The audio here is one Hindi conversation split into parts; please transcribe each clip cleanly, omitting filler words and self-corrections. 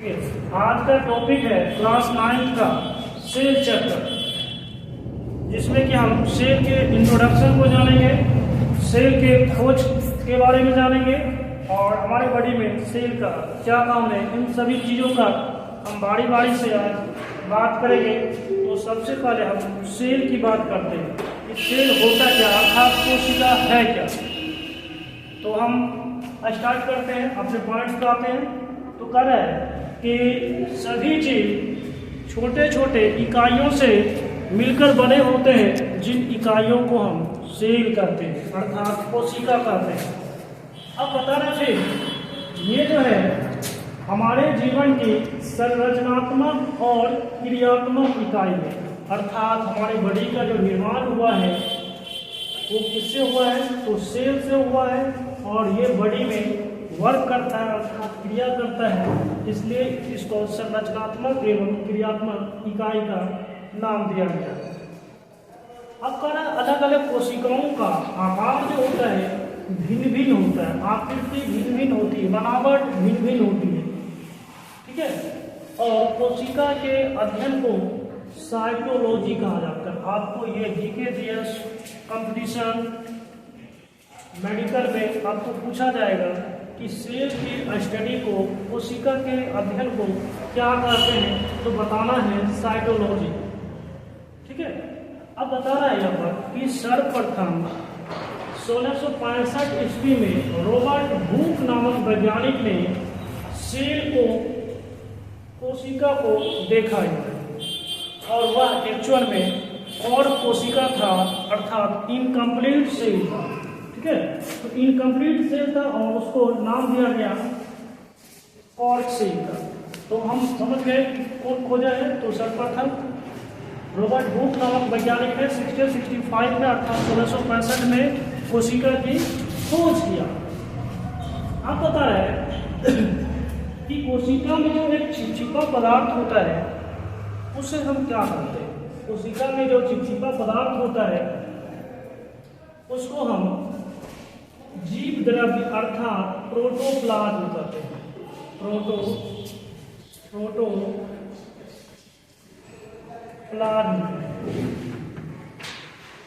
आज का टॉपिक है क्लास 9 का सेल चैप्टर, जिसमें कि हम सेल के इंट्रोडक्शन को जानेंगे, सेल के खोज के बारे में जानेंगे और हमारे बॉडी में सेल का क्या काम है, इन सभी चीज़ों का हम बारी बारी से आज बात करेंगे। तो सबसे पहले हम सेल की बात करते हैं कि सेल होता क्या, अर्थात कोशिका है क्या। तो हम स्टार्ट करते हैं, अपने पॉइंट्स पे आते हैं। तो कह रहे हैं कि सभी जीव छोटे छोटे इकाइयों से मिलकर बने होते हैं, जिन इकाइयों को हम सेल कहते हैं अर्थात कोशिका कहते हैं। अब बताना चाहिए ये जो है हमारे जीवन की संरचनात्मक और क्रियात्मक इकाई है, अर्थात हमारे बॉडी का जो निर्माण हुआ है वो किससे हुआ है, तो सेल से हुआ है। और ये बॉडी में वर्क करता है अर्थात क्रिया करता है, इसलिए इसको संरचनात्मक एवं क्रियात्मक इकाई का नाम दिया गया। अब कह रहा है अलग अलग कोशिकाओं का आकार जो होता है भिन्न भिन्न होता है, आकृति भिन्न भिन्न होती है, बनावट भिन्न भिन्न होती है, ठीक है। और कोशिका के अध्ययन को साइटोलॉजी कहा जाता है। आपको ये जीके कंपटीशन मेडिकल में आपको पूछा जाएगा कि सेल की स्टडी को, कोशिका के अध्ययन को क्या कहते हैं, तो बताना है साइटोलॉजी, ठीक है। अब बता रहा है यहाँ पर कि सर्वप्रथम 1665 ईस्वी में रॉबर्ट हुक नामक वैज्ञानिक ने सेल को, कोशिका को देखा है, और वह एक्चुअल में और कोशिका था अर्थात इनकम्प्लीट सेल था, ठीक है। तो इनकम्प्लीट सेल था और उसको नाम दिया गया कॉर्क सेल का। तो हम समझ गए कि कौन खोजा है, तो सर्वप्रथम रॉबर्ट हुक नामक वैज्ञानिक ने 1665 में अर्थात 1665 में कोशिका की खोज किया। आप बता रहे हैं कि कोशिका में जो एक चिपचिपा पदार्थ होता है उसे हम क्या कहते हैं। कोशिका में जो चिपचिपा पदार्थ होता है उसको हम जीव द्रव्य अर्थात प्रोटोप्लाज्म कहते हैं।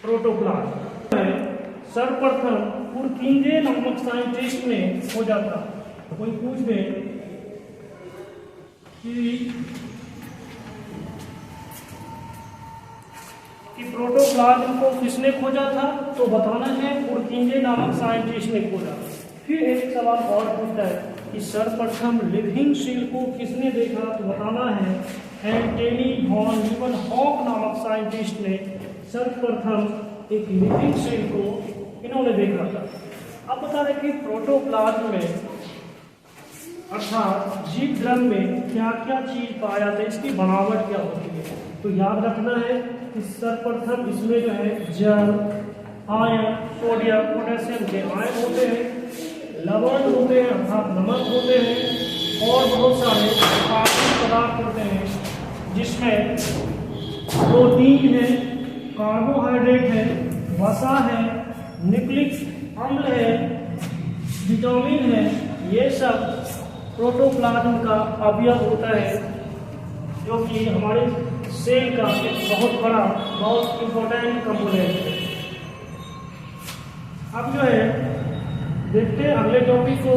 प्रोटोप्लाज्म सर्वप्रथम पुरकिंजे नामक साइंटिस्ट ने खोजा था। कोई पूछ दे कि प्रोटोप्लाज्म को किसने खोजा था, तो बताना है पुरकिंजे नामक साइंटिस्ट ने खोजा। फिर एक सवाल और पूछता है कि सर्वप्रथम लिविंग सेल को किसने देखा, तो बताना है एंटनी वॉन लीवनहॉक नामक साइंटिस्ट ने सर्वप्रथम एक लिविंग सेल को इन्होंने देखा था। अब बता रहे कि प्रोटोप्लाज्म में अर्थात जीव द्रव्य में क्या क्या चीज पाया जाता है, इसकी बनावट क्या होती है। तो याद रखना है कि सर्वप्रथम इसमें जो है जल, आयन, सोडियम, पोटेशियम के आयन होते हैं, लवण होते हैं अर्थात नमक होते हैं, और बहुत सारे कार्बनिक पदार्थ होते हैं जिसमें प्रोटीन है, कार्बोहाइड्रेट है, वसा है, न्यूक्लिक अम्ल है, विटामिन है। ये सब प्रोटोप्लाज्म का अवयव होता है, जो कि हमारे सेल का एक बहुत बड़ा, बहुत इंपॉर्टेंट कंपोनेंट है। अब जो है देखते हैं अगले टॉपिक को।